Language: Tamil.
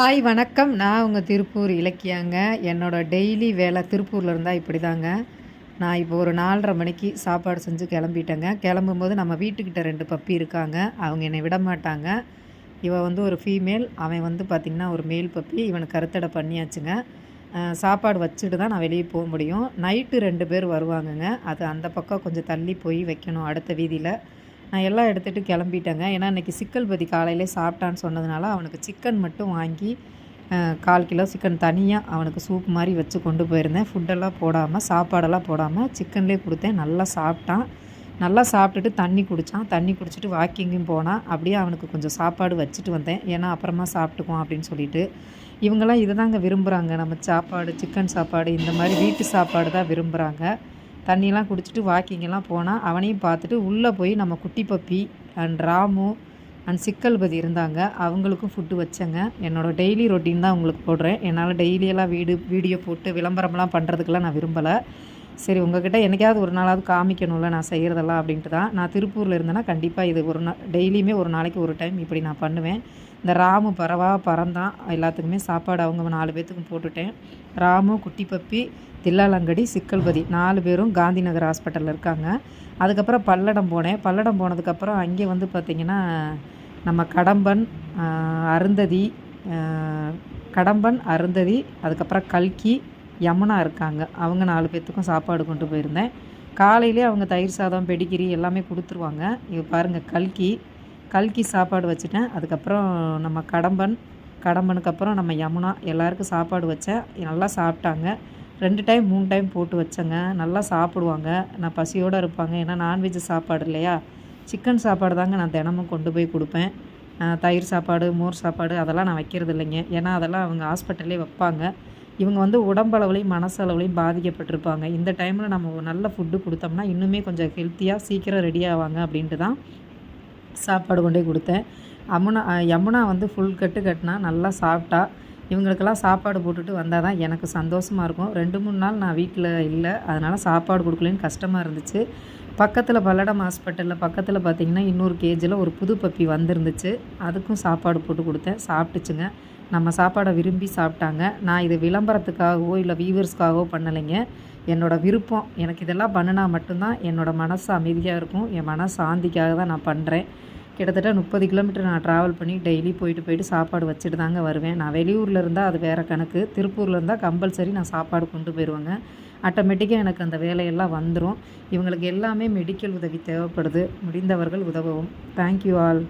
ஹாய் வணக்கம். நான் உங்கள் திருப்பூர் இலக்கியாங்க. என்னோட டெய்லி வேலை திருப்பூரில் இருந்தால் இப்படி தாங்க. நான் இப்போ ஒரு 4:30 மணிக்கு சாப்பாடு செஞ்சு கிளம்பிட்டேங்க. கிளம்பும்போது நம்ம வீட்டுக்கிட்ட 2 பப்பி இருக்காங்க. அவங்க என்னை விட மாட்டாங்க. இவ வந்து ஒரு ஃபீமேல், அவன் வந்து பார்த்திங்கன்னா ஒரு மேல் பப்பி. இவனுக்கு கருத்தடை பண்ணியாச்சுங்க. சாப்பாடு வச்சுட்டு தான் நான் வெளியே போக முடியும். நைட்டு 2 பேர் வருவாங்கங்க. அது அந்த பக்கம் கொஞ்சம் தள்ளி போய் வைக்கணும், அடுத்த வீதியில். நான் எல்லாம் எடுத்துகிட்டு கிளம்பிட்டேங்க. ஏன்னா இன்றைக்கி சிக்கல்பதி காலையிலே சாப்பிட்டான்னு சொன்னதுனால அவனுக்கு சிக்கன் மட்டும் வாங்கி 1/4 கிலோ சிக்கன் தனியாக அவனுக்கு சூப் மாதிரி வச்சு கொண்டு போயிருந்தேன். ஃபுட்டெல்லாம் போடாமல், சாப்பாடெல்லாம் போடாமல் சிக்கன்லேயே கொடுத்தேன். நல்லா சாப்பிட்டான். நல்லா சாப்பிட்டுட்டு தண்ணி குடித்தான். தண்ணி குடிச்சிட்டு வாக்கிங்கும் போனான். அப்படியே அவனுக்கு கொஞ்சம் சாப்பாடு வச்சுட்டு வந்தேன். ஏன்னா அப்புறமா சாப்பிட்டுக்குவோம் அப்படின்னு சொல்லிட்டு. இவங்கெல்லாம் இதை தாங்க விரும்புகிறாங்க. நம்ம சாப்பாடு, சிக்கன் சாப்பாடு, இந்த மாதிரி வீட்டு சாப்பாடு தான் விரும்புகிறாங்க. தண்ணியெல்லாம் குடிச்சிட்டு வாக்கிங்கெல்லாம் போனால் அவனையும் பார்த்துட்டு உள்ளே போய் நம்ம குட்டி பப்பி அண்ட் ராமு அண்ட் சிக்கல்பதி இருந்தாங்க. அவங்களுக்கும் ஃபுட்டு வச்சேங்க. என்னோடய டெய்லி ரொட்டீன் தான் உங்களுக்கு போடுறேன். என்னால் டெய்லியெல்லாம் வீடியோ போட்டு விளம்பரம்லாம் பண்ணுறதுக்கெல்லாம் நான் விரும்பலை. சரி, உங்கள்கிட்ட என்றைக்காவது ஒரு நாளாவது காமிக்கணும்ல நான் செய்கிறதெல்லாம் அப்படின்ட்டு தான். நான் திருப்பூரில் இருந்தேன்னா கண்டிப்பாக இது ஒரு டெய்லியுமே ஒரு நாளைக்கு ஒரு டைம் இப்படி நான் பண்ணுவேன். இந்த ராமு பறந்தான். எல்லாத்துக்குமே சாப்பாடு அவங்க 4 பேர்த்துக்கும் போட்டுட்டேன். ராமு, குட்டி பப்பி, தில்லாலங்கடி, சிக்கல்பதி 4 பேரும் காந்தி நகர் ஹாஸ்பிட்டலில் இருக்காங்க. அதுக்கப்புறம் பல்லடம் போனேன். பல்லடம் போனதுக்கப்புறம் அங்கே வந்து பார்த்திங்கன்னா நம்ம கடம்பன், அருந்ததி, அதுக்கப்புறம் கல்கி, யமுனா இருக்காங்க. அவங்க 4 பேர்த்துக்கும் சாப்பாடு கொண்டு போயிருந்தேன். காலையிலே அவங்க தயிர் சாதம், பெடிகிரி எல்லாமே கொடுத்துருவாங்க. இங்கே பாருங்கள், கல்கி சாப்பாடு வச்சுட்டேன். அதுக்கப்புறம் நம்ம கடம்பனுக்கு அப்புறம் நம்ம யமுனா எல்லாருக்கும் சாப்பாடு வச்சேன். நல்லா சாப்பிட்டாங்க. 2 டைம் 3 டைம் போட்டு வச்சேங்க. நல்லா சாப்பிடுவாங்க. நான் பசியோடு இருப்பாங்க. ஏன்னா நான்வெஜ் சாப்பாடு இல்லையா. சிக்கன் சாப்பாடு தாங்க நான் தினமும் கொண்டு போய் கொடுப்பேன். தயிர் சாப்பாடு, மோர் சாப்பாடு அதெல்லாம் நான் வைக்கிறது இல்லைங்க. ஏன்னா அதெல்லாம் அவங்க ஹாஸ்பிட்டல்லே வைப்பாங்க. இவங்க வந்து உடம்பளவுலையும் மனசளவுலையும் பாதிக்கப்பட்டிருப்பாங்க. இந்த டைமில் நம்ம நல்ல ஃபுட்டு கொடுத்தோம்னா இன்னுமே கொஞ்சம் ஹெல்த்தியாக சீக்கிரம் ரெடி ஆவாங்க அப்படின்ட்டு தான் சாப்பாடு கொண்டே கொடுத்தேன். யமுனா வந்து ஃபுல் கட்டினா நல்லா சாப்பிட்டா. இவங்களுக்கெல்லாம் சாப்பாடு போட்டுட்டு வந்தால் தான் எனக்கு சந்தோஷமாக இருக்கும். 2-3 நாள் நான் வீட்டில் இல்லை, அதனால் சாப்பாடு கொடுக்கலன்னு கஷ்டமாக இருந்துச்சு. பக்கத்தில் பல்லடம் ஹாஸ்பிட்டலில் பக்கத்தில் பார்த்திங்கன்னா இன்னொரு கேஜில் ஒரு புது பப்பி வந்திருந்துச்சு. அதுக்கும் சாப்பாடு போட்டு கொடுத்தேன். சாப்பிட்டுச்சுங்க. நம்ம சாப்பாடை விரும்பி சாப்பிட்டாங்க. நான் இது விளம்பரத்துக்காகவோ இல்லை வியூவர்ஸ்க்காகவோ பண்ணலைங்க. என்னோடய விருப்பம். எனக்கு இதெல்லாம் பண்ணினா மட்டும்தான் என்னோடய மனசு அமைதியாக இருக்கும். என் மன சாந்திக்காக தான் நான் பண்ணுறேன். கிட்டத்தட்ட 30 கிலோமீட்டர் நான் ட்ராவல் பண்ணி டெய்லி போயிட்டு சாப்பாடு வச்சுட்டு தாங்க வருவேன். நான் வெளியூரில் இருந்தால் அது வேறு கணக்கு. திருப்பூரில் இருந்தால் கம்பல்சரி நான் சாப்பாடு கொண்டு போயிடுவேங்க. ஆட்டோமேட்டிக்காக எனக்கு அந்த வேலையெல்லாம் வந்துடும். இவங்களுக்கு எல்லாமே மெடிக்கல் உதவி தேவைப்படுது. முடிந்தவர்கள் உதவவும். Thank you all.